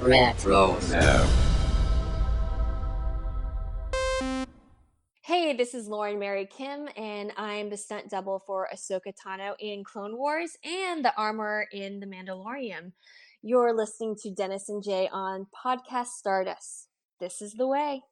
Retro Now. Hey, this is Lauren Mary Kim, and I'm the stunt double for Ahsoka Tano in Clone Wars and the armorer in The Mandalorian. You're listening to Dennis and Jay on Podcast Stardust. This is the way.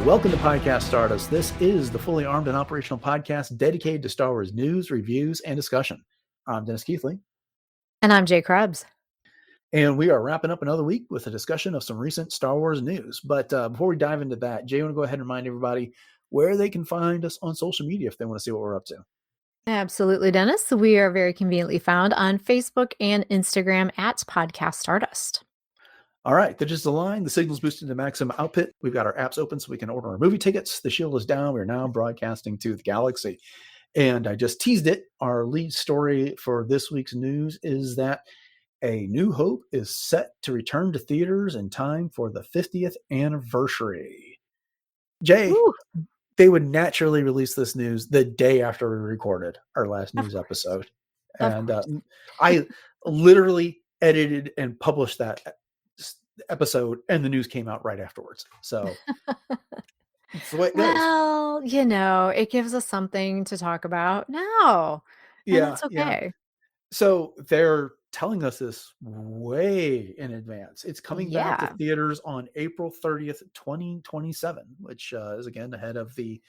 Welcome to Podcast Stardust. This is the fully armed and operational podcast dedicated to Star Wars news, reviews, and discussion. I'm Dennis Keithley. And I'm Jay Krebs. And we are wrapping up another week with a discussion of some recent Star Wars news. But before we dive into that, Jay, I want to go ahead and remind everybody where they can find us on social media if they want to see what we're up to. Absolutely, Dennis. We are very conveniently found on Facebook and Instagram at Podcast Stardust. All right, the digital line, the signal's boosted to maximum output. We've got our apps open so we can order our movie tickets. The shield is down. We're now broadcasting to the galaxy. And I just teased it. Our lead story for this week's news is that A New Hope is set to return to theaters in time for the 50th anniversary. Jay, they would naturally release this news the day after we recorded our last news episode. And I literally edited and published that episode, and the news came out right afterwards. So it's the way it goes. Well, it gives us something to talk about now. And that's okay. Yeah. So they're telling us this way in advance. It's coming back to theaters on April 30th, 2027, which is again ahead of the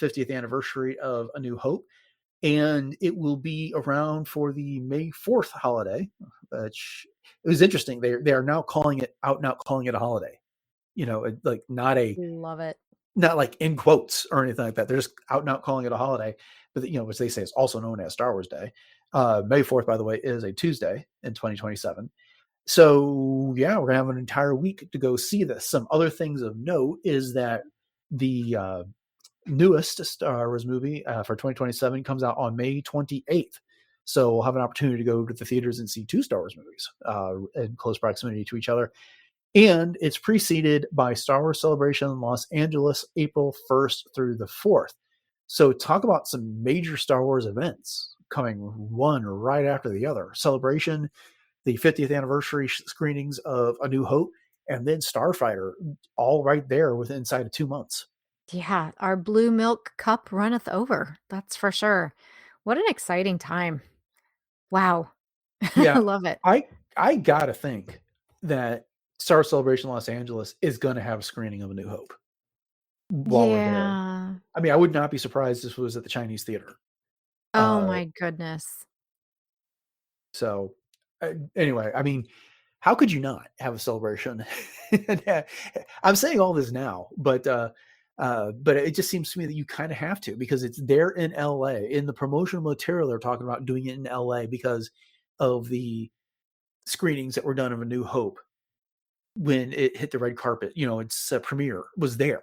50th anniversary of A New Hope. And it will be around for the May 4th holiday, which it was interesting. They are now calling it a holiday. Like love it. Not like in quotes or anything like that. They're just out and out calling it a holiday. But which they say is also known as Star Wars Day. May 4th, by the way, is a Tuesday in 2027. So yeah, we're gonna have an entire week to go see this. Some other things of note is that the newest Star Wars movie for 2027 comes out on May 28th. So we'll have an opportunity to go to the theaters and see two Star Wars movies in close proximity to each other. And it's preceded by Star Wars Celebration in Los Angeles, April 1st through the 4th. So talk about some major Star Wars events coming one right after the other. Celebration, the 50th anniversary screenings of A New Hope, and then Starfighter, all right there within inside of 2 months. Yeah, our blue milk cup runneth over. That's for sure. What an exciting time. Wow. Yeah. I love it. I gotta think that Star Wars Celebration Los Angeles is going to have a screening of A New Hope while we're there. I mean, I would not be surprised if this was at the Chinese theater. Oh my goodness. So anyway, I mean, how could you not have a celebration? I'm saying all this now, but it just seems to me that you kind of have to, because it's there in LA. In the promotional material, they're talking about doing it in LA because of the screenings that were done of A New Hope when it hit the red carpet. Its premiere was there.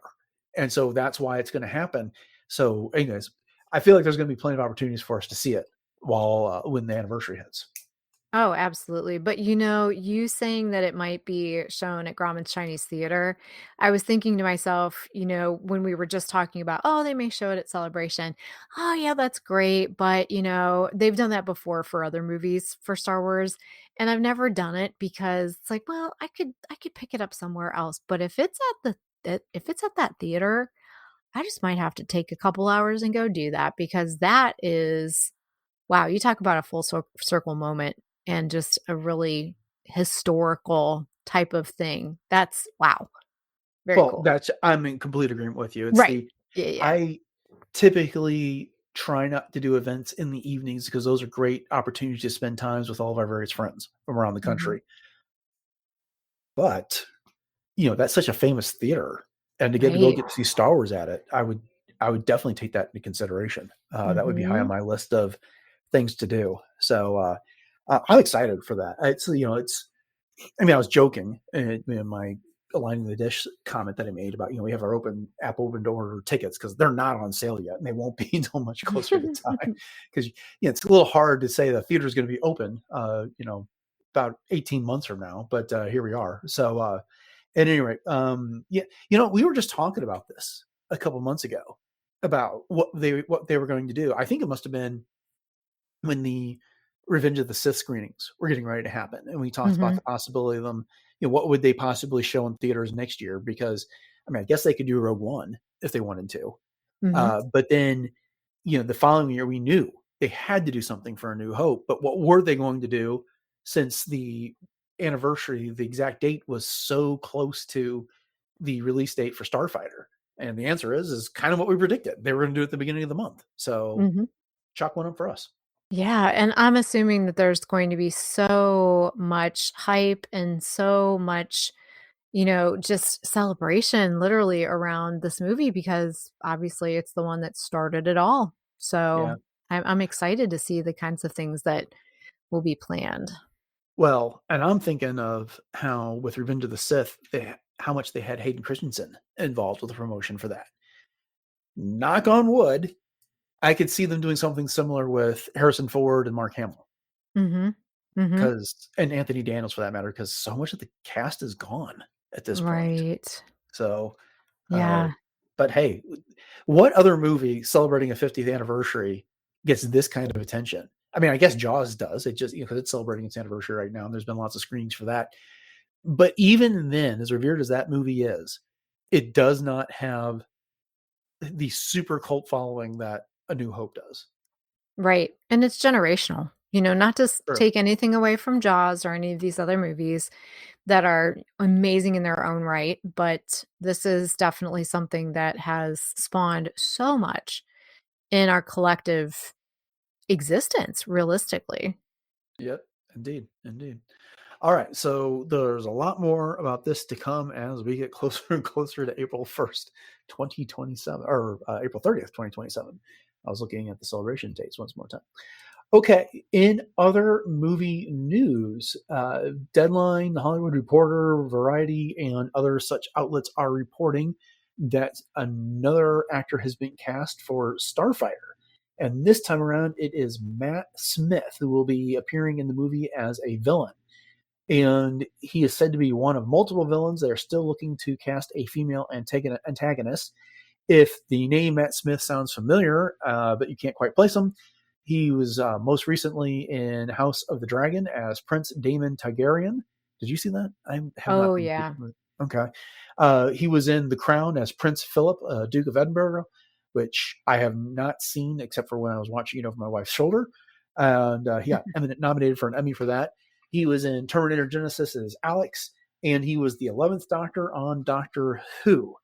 And so that's why it's going to happen. So anyways, I feel like there's going to be plenty of opportunities for us to see it when the anniversary hits. Oh, absolutely. But you saying that it might be shown at Grauman's Chinese Theater, I was thinking to myself, when we were just talking about, they may show it at Celebration. Oh, yeah, that's great. But, they've done that before for other movies for Star Wars. And I've never done it because it's like, well, I could pick it up somewhere else. But if it's at that theater, I just might have to take a couple hours and go do that, because that is, wow, you talk about a full circle moment. And just a really historical type of thing. That's wow. Very cool. I'm in complete agreement with you. It's right. Yeah. I typically try not to do events in the evenings because those are great opportunities to spend times with all of our various friends from around the country. Mm-hmm. But, that's such a famous theater. And to get to go get to see Star Wars at it, I would definitely take that into consideration. That would be high on my list of things to do. So, I'm excited for that. I mean, I was joking in my aligning the dish comment that I made about, we have our app open to order tickets because they're not on sale yet and they won't be until much closer to time. Because it's a little hard to say the theater is going to be open, about 18 months from now, but here we are. So at any rate, we were just talking about this a couple months ago about what they were going to do. I think it must have been when the Revenge of the Sith screenings were getting ready to happen, and we talked about the possibility of them. What would they possibly show in theaters next year? Because I guess they could do Rogue One if they wanted to, but then the following year we knew they had to do something for A New Hope. But what were they going to do? Since the anniversary, the exact date was so close to the release date for Starfighter, and the answer is kind of what we predicted. They were going to do it at the beginning of the month. So chalk one up for us. Yeah, and I'm assuming that there's going to be so much hype and so much, just celebration literally around this movie because obviously it's the one that started it all. Yeah. So I'm excited to see the kinds of things that will be planned. Well, and I'm thinking of how with Revenge of the Sith, how much they had Hayden Christensen involved with the promotion for that. Knock on wood, I could see them doing something similar with Harrison Ford and Mark Hamill. And Anthony Daniels for that matter, because so much of the cast is gone at this point. Right. So, Yeah. But hey, what other movie celebrating a 50th anniversary gets this kind of attention? I mean, I guess Jaws does. It just, because it's celebrating its anniversary right now, and there's been lots of screenings for that. But even then, as revered as that movie is, it does not have the super cult following that A New Hope does. Right. And it's generational. Not to Sure. take anything away from Jaws or any of these other movies that are amazing in their own right, but this is definitely something that has spawned so much in our collective existence, realistically. Yep, indeed. All right, so there's a lot more about this to come as we get closer and closer to April 1st, 2027, or April 30th, 2027. I was looking at the celebration dates once more time. Okay, in other movie news, Deadline, The Hollywood Reporter, Variety, and other such outlets are reporting that another actor has been cast for Starfighter. And this time around, it is Matt Smith who will be appearing in the movie as a villain. And he is said to be one of multiple villains. They are still looking to cast a female antagonist. If the name Matt Smith sounds familiar, but you can't quite place him, he was most recently in House of the Dragon as Prince Daemon Targaryen. Did you see that? I have not. Oh, yeah. Okay. He was in The Crown as Prince Philip, Duke of Edinburgh, which I have not seen except for when I was watching it over my wife's shoulder. And he got nominated for an Emmy for that. He was in Terminator Genesis as Alex, and he was the 11th Doctor on Doctor Who.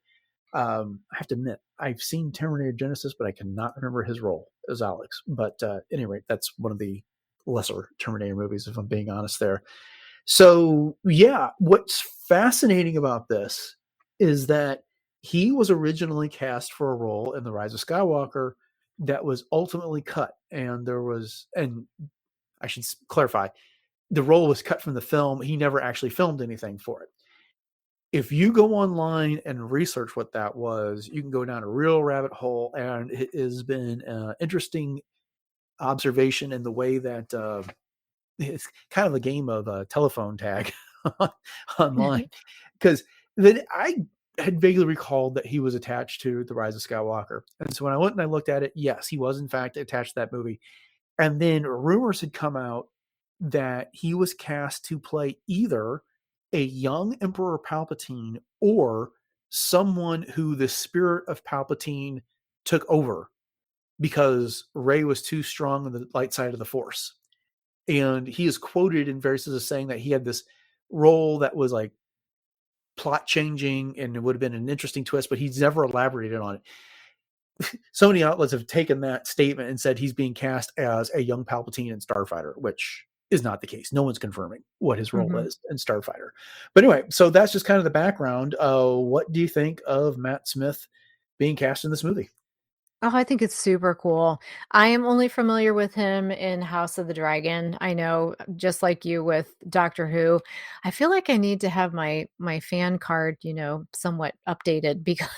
I have to admit, I've seen Terminator Genesis, but I cannot remember his role as Alex. But at any rate, that's one of the lesser Terminator movies, if I'm being honest there. So, yeah, what's fascinating about this is that he was originally cast for a role in The Rise of Skywalker that was ultimately cut. And I should clarify, the role was cut from the film. He never actually filmed anything for it. If you go online and research what that was, you can go down a real rabbit hole, and it has been an interesting observation in the way that it's kind of a game of telephone tag online. Because then I had vaguely recalled that he was attached to The Rise of Skywalker. And so when I went and I looked at it, yes, he was in fact attached to that movie. And then rumors had come out that he was cast to play either a young Emperor Palpatine or someone who the spirit of Palpatine took over because Rey was too strong on the light side of the Force. And he is quoted in various as saying that he had this role that was like plot changing and it would have been an interesting twist, but he's never elaborated on it. So many outlets have taken that statement and said he's being cast as a young Palpatine in Starfighter, which is not the case. No one's confirming what his role is in Starfighter. But anyway, so that's just kind of the background. What do you think of Matt Smith being cast in this movie? Oh, I think it's super cool. I am only familiar with him in House of the Dragon. I know, just like you with Doctor Who, I feel like I need to have my fan card, somewhat updated because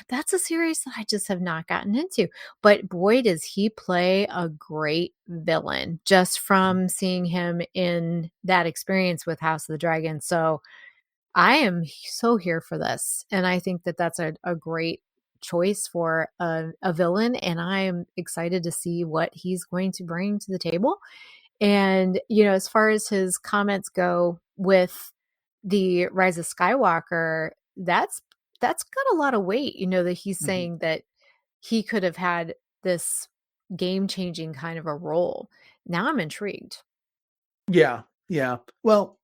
that's a series that I just have not gotten into. But boy, does he play a great villain just from seeing him in that experience with House of the Dragon. So I am so here for this, and I think that that's a great choice for a villain, and I am excited to see what he's going to bring to the table. And, as far as his comments go with the Rise of Skywalker, that's got a lot of weight, that he's Mhm. saying that he could have had this game-changing kind of a role. Now I'm intrigued. Yeah, yeah. Well,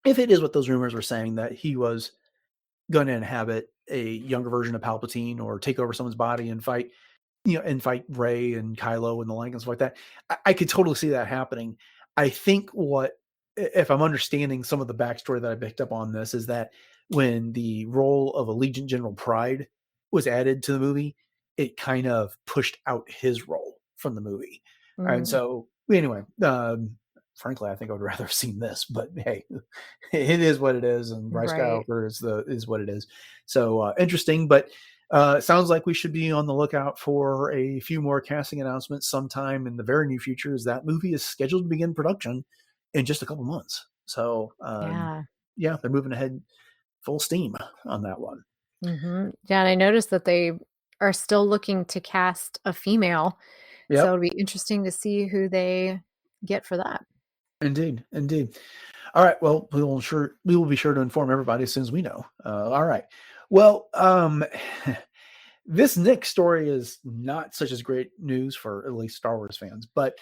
if it is what those rumors were saying, that he was going to inhabit a younger version of Palpatine or take over someone's body and fight, and fight Rey and Kylo and the like and stuff like that, I could totally see that happening. I think if I'm understanding some of the backstory that I picked up on this, is that when the role of Allegiant General Pride was added to the movie, it kind of pushed out his role from the movie. And Mm, so, anyway, frankly, I think I would rather have seen this, but hey, it is what it is, and Bryce right. Skywalker is what it is. So interesting, but it sounds like we should be on the lookout for a few more casting announcements sometime in the very near future, as that movie is scheduled to begin production in just a couple months. So Yeah. yeah, they're moving ahead full steam on that one. Yeah, and I noticed that they are still looking to cast a female, so Yep, it'll be interesting to see who they get for that. indeed, indeed. All right. Well, we will be sure to inform everybody as soon as we know. All right. Well, this next story is not such as great news for at least Star Wars fans, but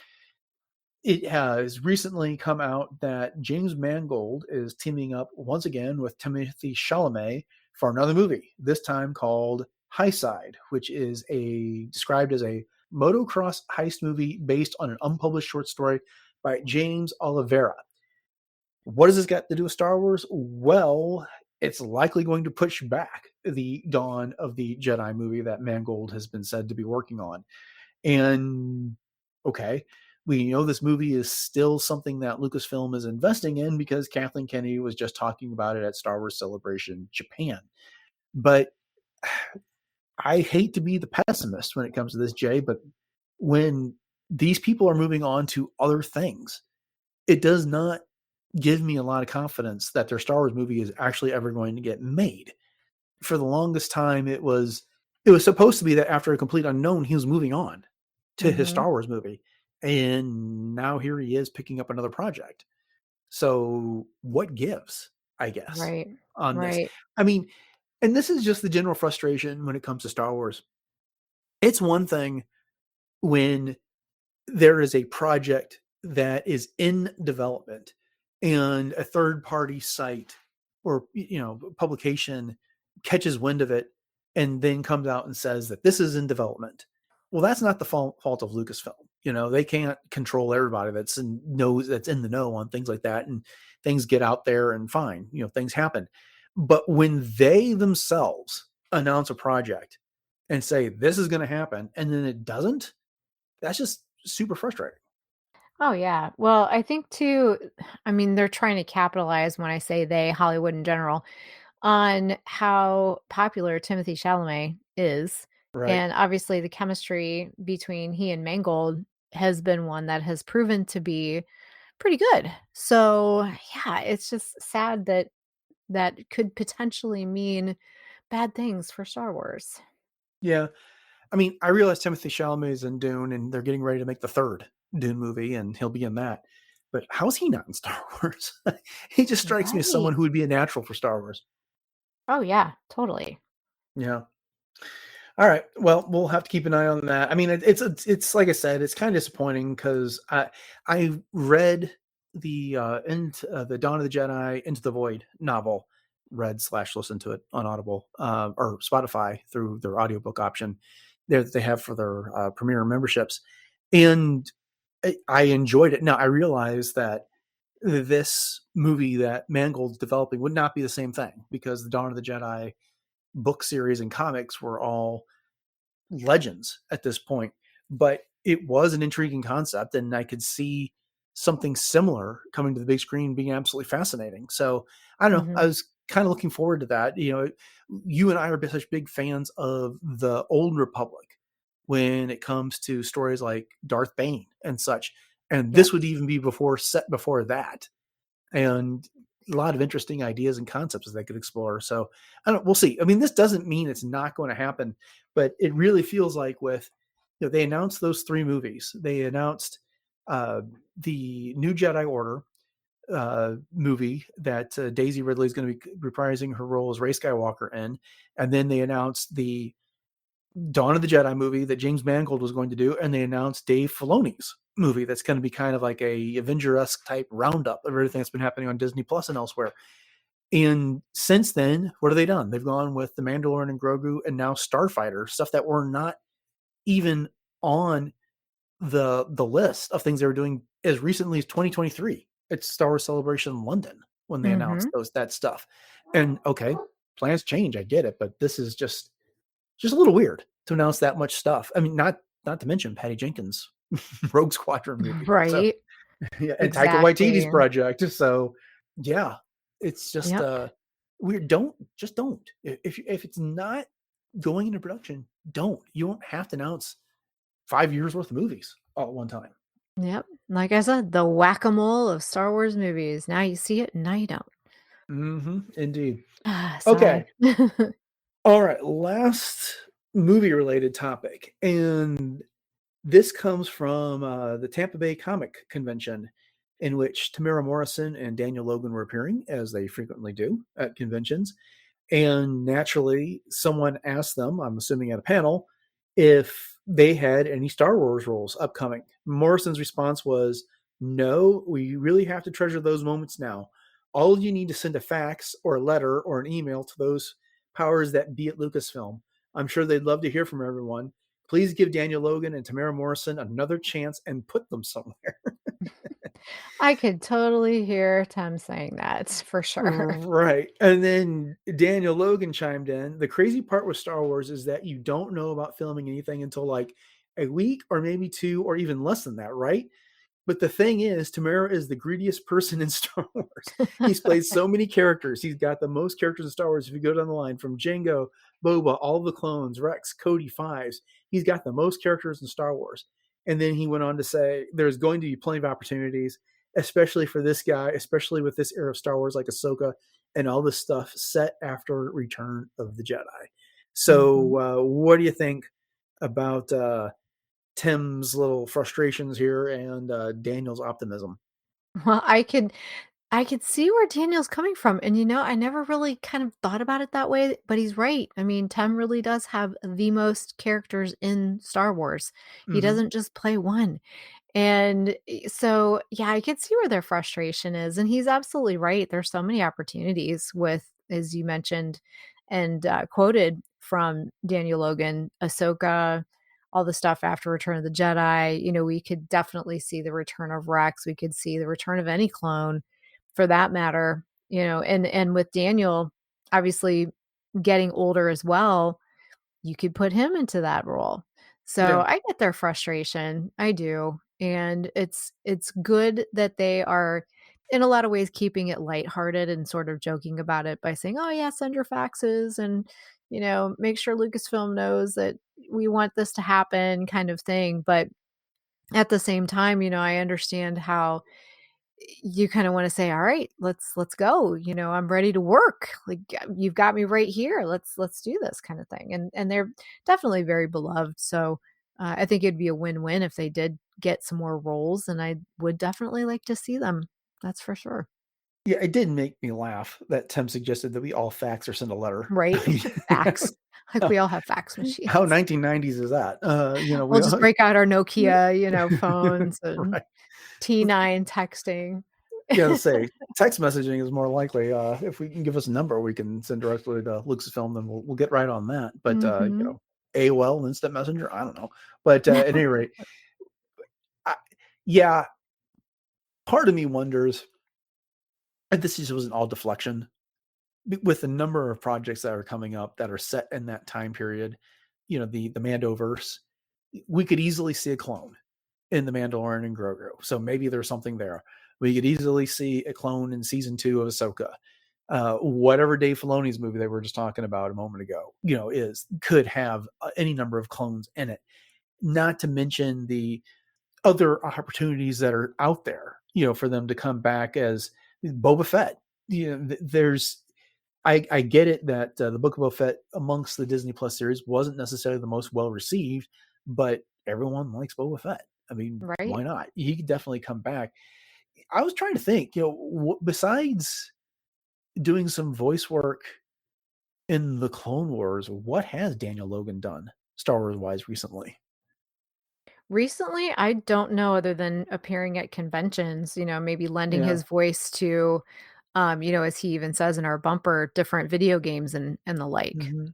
it has recently come out that James Mangold is teaming up once again with Timothy Chalamet for another movie, this time called High Side, which is described as a motocross heist movie based on an unpublished short story by James Oliveira. What does this got to do with Star Wars? Well, it's likely going to push back the dawn of the Jedi movie that Mangold has been said to be working on. And okay, we know this movie is still something that Lucasfilm is investing in because Kathleen Kennedy was just talking about it at Star Wars Celebration Japan. But I hate to be the pessimist when it comes to this, Jay, but when these people are moving on to other things, it does not give me a lot of confidence that their Star Wars movie is actually ever going to get made. For the longest time, it was supposed to be that after A Complete Unknown, he was moving on to his Mhm. Star Wars movie, and now here he is picking up another project. So what gives, I guess, Right. on this? Right. I mean, and this is just the general frustration when it comes to Star Wars. It's one thing when there is a project that is in development and a third party site or publication catches wind of it and then comes out and says that this is in development. Well, that's not the fault of Lucasfilm. They can't control everybody that's in the know on things like that, and things get out there and fine, things happen. But when they themselves announce a project and say this is going to happen and then it doesn't, that's just super frustrating. Oh, yeah. Well, I think too, I mean, they're trying to capitalize, when I say they, Hollywood in general, on how popular Timothy Chalamet is. Right. And obviously, the chemistry between he and Mangold has been one that has proven to be pretty good. So, yeah, it's just sad that that could potentially mean bad things for Star Wars. Yeah. I mean, I realize Timothy Chalamet is in Dune and they're getting ready to make the third Dune movie and he'll be in that. But how's he not in Star Wars? He just strikes me as Right. someone who would be a natural for Star Wars. Oh, yeah, totally. Yeah. All right. Well, we'll have to keep an eye on that. I mean, it's like I said, it's kind of disappointing because I read the Dawn of the Jedi Into the Void novel, read/listened to it on Audible or Spotify through their audiobook option there that they have for their premiere memberships, and I enjoyed it. Now I realize that this movie that Mangold's developing would not be the same thing because the Dawn of the Jedi book series and comics were all legends at this point, but it was an intriguing concept, and I could see something similar coming to the big screen being absolutely fascinating. So I don't know. I Mhm. was kind of looking forward to that. You and I are such big fans of the Old Republic when it comes to stories like Darth Bane and such. And Yep. this would even be set before that. And a lot of interesting ideas and concepts that they could explore. So we'll see. I mean, this doesn't mean it's not going to happen, but it really feels like they announced those 3 movies. They announced uh, the New Jedi Order movie that Daisy Ridley is going to be reprising her role as Rey Skywalker in, and then they announced the Dawn of the Jedi movie that James Mangold was going to do, and they announced Dave Filoni's movie that's going to be kind of like a Avenger-esque type roundup of everything that's been happening on Disney Plus and elsewhere. And since then, what have they done? They've gone with The Mandalorian and Grogu, and now Starfighter, stuff that were not even on the list of things they were doing as recently as 2023 at Star Wars Celebration in London when they announced Mhm. that stuff. And okay, plans change, I get it, but this is just a little weird to announce that much stuff. I mean, not to mention Patty Jenkins' Rogue Squadron movie. So Right. yeah, and Taika Waititi's Exactly. project. So yeah, it's just Yep. weird. Don't. If it's not going into production, don't. You don't have to announce 5 years worth of movies all at one time. Yep. Like I said, the whack-a-mole of Star Wars movies. Now you see it, now you don't. Indeed. Ah, Okay. sigh. All right. Last movie related topic. And this comes from the Tampa Bay Comic Convention, in which Tamara Morrison and Daniel Logan were appearing, as they frequently do at conventions. And naturally, someone asked them, I'm assuming at a panel, if they had any Star Wars roles upcoming. Morrison's response was, no, we really have to treasure those moments now. All you need to send a fax or a letter or an email to those powers that be at Lucasfilm. I'm sure they'd love to hear from everyone. Please give Daniel Logan and Tamara Morrison another chance and put them somewhere. I could totally hear Tim saying that for sure. Right. And then Daniel Logan chimed in. The crazy part with Star Wars is that you don't know about filming anything until like a week or maybe 2 or even less than that, right? But the thing is, Tamara is the greediest person in Star Wars. He's played so many characters. He's got the most characters in Star Wars. If you go down the line from Jango, Boba, all the clones, Rex, Cody, Fives, he's got the most characters in Star Wars. And then he went on to say, there's going to be plenty of opportunities, especially for this guy, especially with this era of Star Wars like Ahsoka and all this stuff set after Return of the Jedi. Mhm. So, what do you think about Tim's little frustrations here and Daniel's optimism? Well, I could see where Daniel's coming from, and, I never really kind of thought about it that way, but he's right. I mean, Tim really does have the most characters in Star Wars. He Mm-hmm. doesn't just play one. And so, yeah, I could see where their frustration is. And he's absolutely right. There's so many opportunities with, as you mentioned and quoted from Daniel Logan, Ahsoka, all the stuff after Return of the Jedi. We could definitely see the return of Rex. We could see the return of any clone for that matter, and with Daniel obviously getting older as well, you could put him into that role. So Yeah. I get their frustration. I do. And it's good that they are in a lot of ways keeping it lighthearted and sort of joking about it by saying, "Oh yeah, send your faxes and make sure Lucasfilm knows that we want this to happen," kind of thing. But at the same time, I understand how you kinda wanna say, "All right, let's go, I'm ready to work, like, you've got me right here, let's do this," kinda thing, and they're definitely very beloved, so, I think it'd be a win-win if they did get some more roles, and I would definitely like to see them, that's for sure. Yeah, it did make me laugh that Tim suggested that we all fax or send a letter. Right? Fax. Like, we all have fax How machines. 1990s is that? We'll We just all, break out our Nokia, phones and right. T9 texting. Yeah, say text messaging is more likely. If we can give us a number, we can send directly to Lucasfilm, then we'll get right on that. But Mhm. AOL, Instant Messenger, I don't know. But at any rate, I, yeah, part of me wonders if this just wasn't all deflection with the number of projects that are coming up that are set in that time period. the Mandoverse, we could easily see a clone in the Mandalorian and Grogu. So maybe there's something there. We could easily see a clone in season 2 of Ahsoka. Whatever Dave Filoni's movie they were just talking about a moment ago, could have any number of clones in it. Not to mention the other opportunities that are out there, for them to come back as Boba Fett. I get it that the Book of Boba Fett amongst the Disney Plus series wasn't necessarily the most well received, but everyone likes Boba Fett. I mean, Right? why not? He could definitely come back. I was trying to think, besides doing some voice work in the Clone Wars, what has Daniel Logan done Star Wars wise recently? Recently, I don't know other than appearing at conventions, maybe lending Yeah. his voice to, as he even says in our bumper, different video games and the like. Mm-hmm.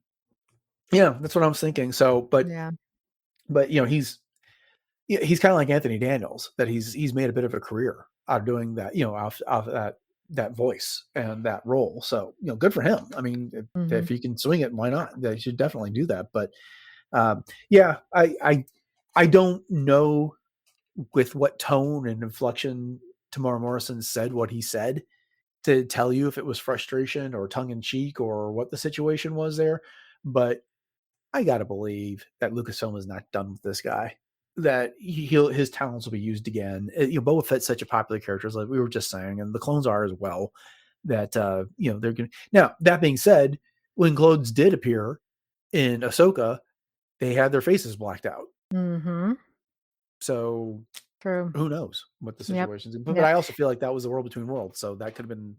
Yeah, that's what I was thinking. So, Yeah. but he's kind of like Anthony Daniels, that he's made a bit of a career out of doing that, off that voice and that role. So, good for him. I mean, Mhm. if he can swing it, why not? They should definitely do that. But yeah, I don't know with what tone and inflection Tamara Morrison said what he said to tell you if it was frustration or tongue in cheek or what the situation was there. But I gotta believe that Lucasfilm is not done with this guy. That his talents will be used again. Boba Fett's such a popular character, as like we were just saying, and the clones are as well. That they're going. Now that being said, when clones did appear in Ahsoka, they had their faces blacked out. Mhm. So True. who knows what the Yep. situation is? But Yep. I also feel like that was the world between worlds, so that could have been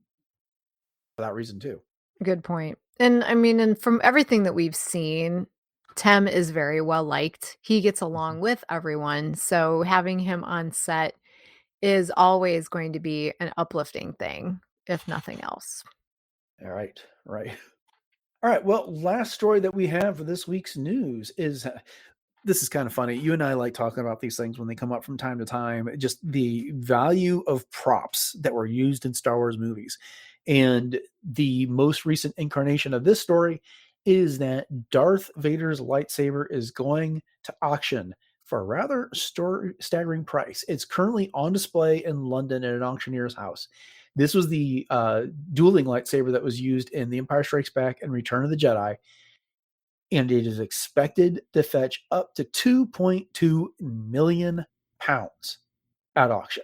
for that reason too. Good point. And I mean, and from everything that we've seen, Tem is very well liked. He gets Mhm. along with everyone. So having him on set is always going to be an uplifting thing, if nothing else. All right, right. All right. Well, last story that we have for this week's news is this is kind of funny. You and I like talking about these things when they come up from time to time, just the value of props that were used in Star Wars movies. And the most recent incarnation of this story is that Darth Vader's lightsaber is going to auction for a rather staggering price. It's currently on display in London at an auctioneer's house. This was the dueling lightsaber that was used in The Empire Strikes Back and Return of the Jedi, and it is expected to fetch up to 2.2 million pounds at auction.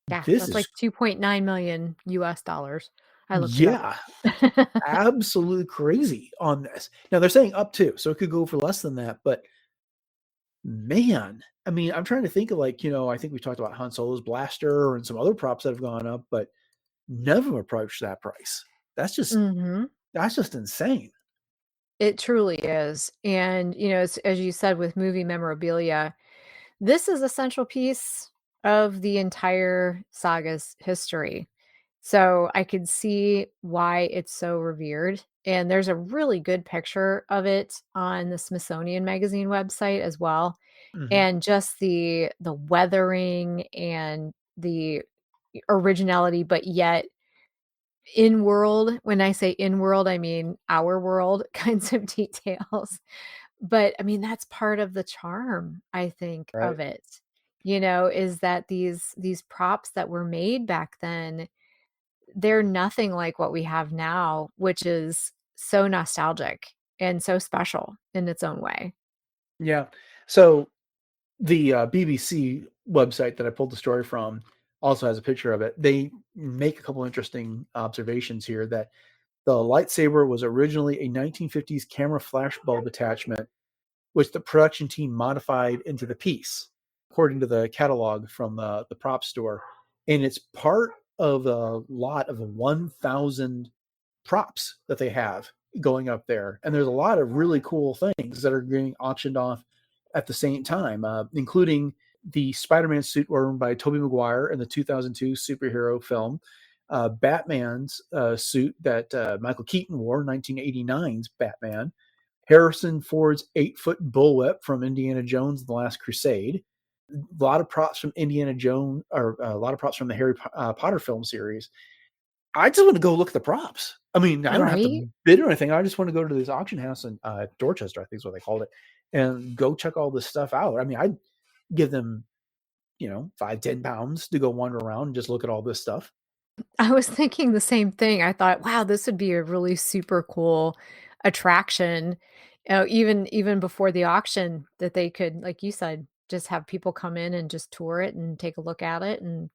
Yeah, This that's like is, 2.9 million US dollars. I looked it up. yeah, absolutely crazy on this. Now they're saying up to, so it could go for less than that, but man, I mean, I'm trying to think of like, I think we talked about Han Solo's blaster and some other props that have gone up, but none of them approach that price. That's just, Mhm. that's just insane. It truly is. And, as you said with movie memorabilia, this is a central piece of the entire saga's history. So I could see why it's so revered. And there's a really good picture of it on the Smithsonian Magazine website as well. Mhm. And just the weathering and the originality, but yet in world, when I say in world, I mean our world kinds of details. But I mean, that's part of the charm, I think, Right. of it, is that these props that were made back then, they're nothing like what we have now, which is so nostalgic and so special in its own way. Yeah. So the BBC website that I pulled the story from also has a picture of it. They make a couple interesting observations here that the lightsaber was originally a 1950s camera flash bulb attachment, which the production team modified into the piece, according to the catalog from the prop store. And it's part of a lot of 1,000 props that they have going up there. And there's a lot of really cool things that are being auctioned off at the same time, including the Spider-Man suit worn by Tobey Maguire in the 2002 superhero film, Batman's suit that Michael Keaton wore, 1989's Batman, Harrison Ford's 8-foot bullwhip from Indiana Jones: The Last Crusade, a lot of props from Indiana Jones, or a lot of props from the Harry Potter film series, I just want to go look at the props. I mean, I don't have Right? to bid or anything. I just want to go to this auction house in Dorchester, I think is what they called it, and go check all this stuff out. I mean, I'd give them, £5-10 to go wander around and just look at all this stuff. I was thinking the same thing. I thought, wow, this would be a really super cool attraction. Even before the auction, that they could, like you said, just have people come in and just tour it and take a look at it and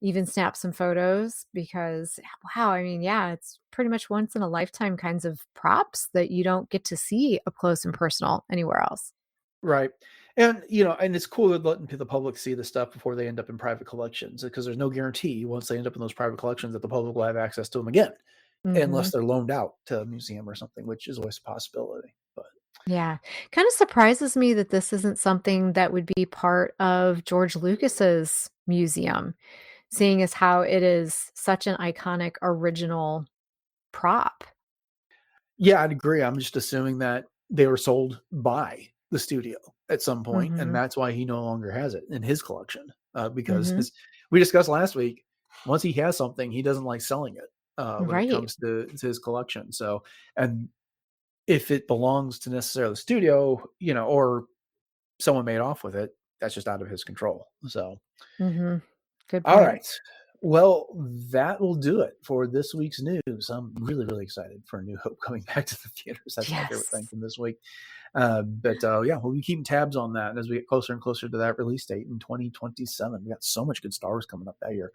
even snap some photos because wow, I mean, yeah, it's pretty much once in a lifetime kinds of props that you don't get to see up close and personal anywhere else. Right. And, and it's cool that letting the public see the stuff before they end up in private collections because there's no guarantee once they end up in those private collections that the public will have access to them again, unless Mhm. they're loaned out to a museum or something, which is always a possibility. But Yeah. Kinda surprises me that this isn't something that would be part of George Lucas's museum, seeing as how it is such an iconic original prop. yeah, I'd agree. I'm just assuming that they were sold by the studio at some point, and Mhm. that's why he no longer has it in his collection. Because Mhm. as we discussed last week, once he has something, he doesn't like selling it when it Right. comes to his collection. So, and if it belongs to necessarily the studio, or someone made off with it, that's just out of his control. So, Mhm. Good all point. right. Well, that will do it for this week's news. I'm really, really excited for A New Hope coming back to the theaters. That's my favorite thing Yes. from this week. But yeah, we'll be keeping tabs on that as we get closer and closer to that release date in 2027. We got so much good Star Wars coming up that year.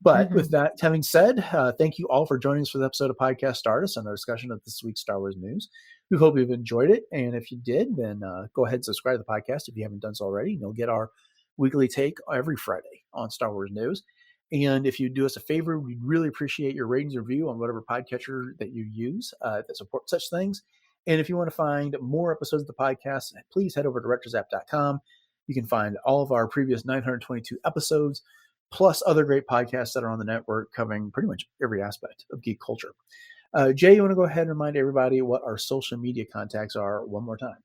But with Mhm. that having said, thank you all for joining us for the episode of Podcast Stardust and our discussion of this week's Star Wars news. We hope you've enjoyed it. And if you did, then go ahead and subscribe to the podcast if you haven't done so already. You'll get our weekly take every Friday on Star Wars news. And if you do us a favor, we'd really appreciate your ratings and review on whatever podcatcher that you use that supports such things. And if you want to find more episodes of the podcast, please head over to retrozapp.com. You can find all of our previous 922 episodes, plus other great podcasts that are on the network covering pretty much every aspect of geek culture. Jay, you want to go ahead and remind everybody what our social media contacts are one more time?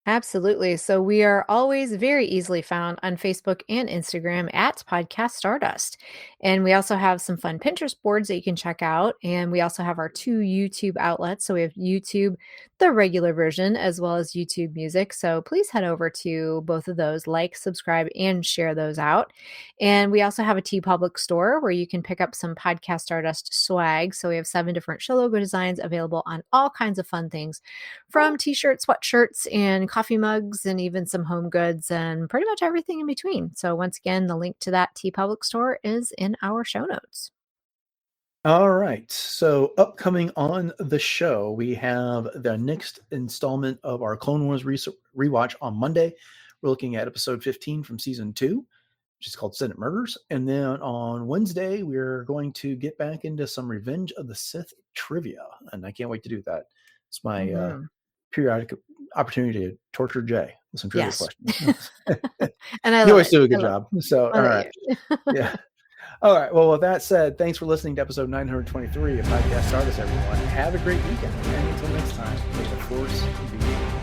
Absolutely. So we are always very easily found on Facebook and Instagram at Podcast Stardust. And we also have some fun Pinterest boards that you can check out. And we also have our two YouTube outlets. So we have YouTube, the regular version, as well as YouTube Music. So please head over to both of those, like, subscribe, and share those out. And we also have a T Public store where you can pick up some Podcast Stardust swag. So we have 7 different show logo designs available on all kinds of fun things from t-shirts, sweatshirts, and coffee mugs, and even some home goods, and pretty much everything in between. So once again, the link to that T Public store is in our show notes. All right. So, upcoming on the show, we have the next installment of our Clone Wars rewatch on Monday. We're looking at episode 15 from season 2, which is called Senate Murders. And then on Wednesday, we're going to get back into some Revenge of the Sith trivia. And I can't wait to do that. It's my Mhm. periodic opportunity to torture Jay with some trivia Yes. questions. And I You love always it. do a I good love job. So, Oh, all that right. you. Yeah. All right. Well, with that said, thanks for listening to episode 923 of Podcast Stardust, everyone. Have a great weekend. And until next time, may the force be with you.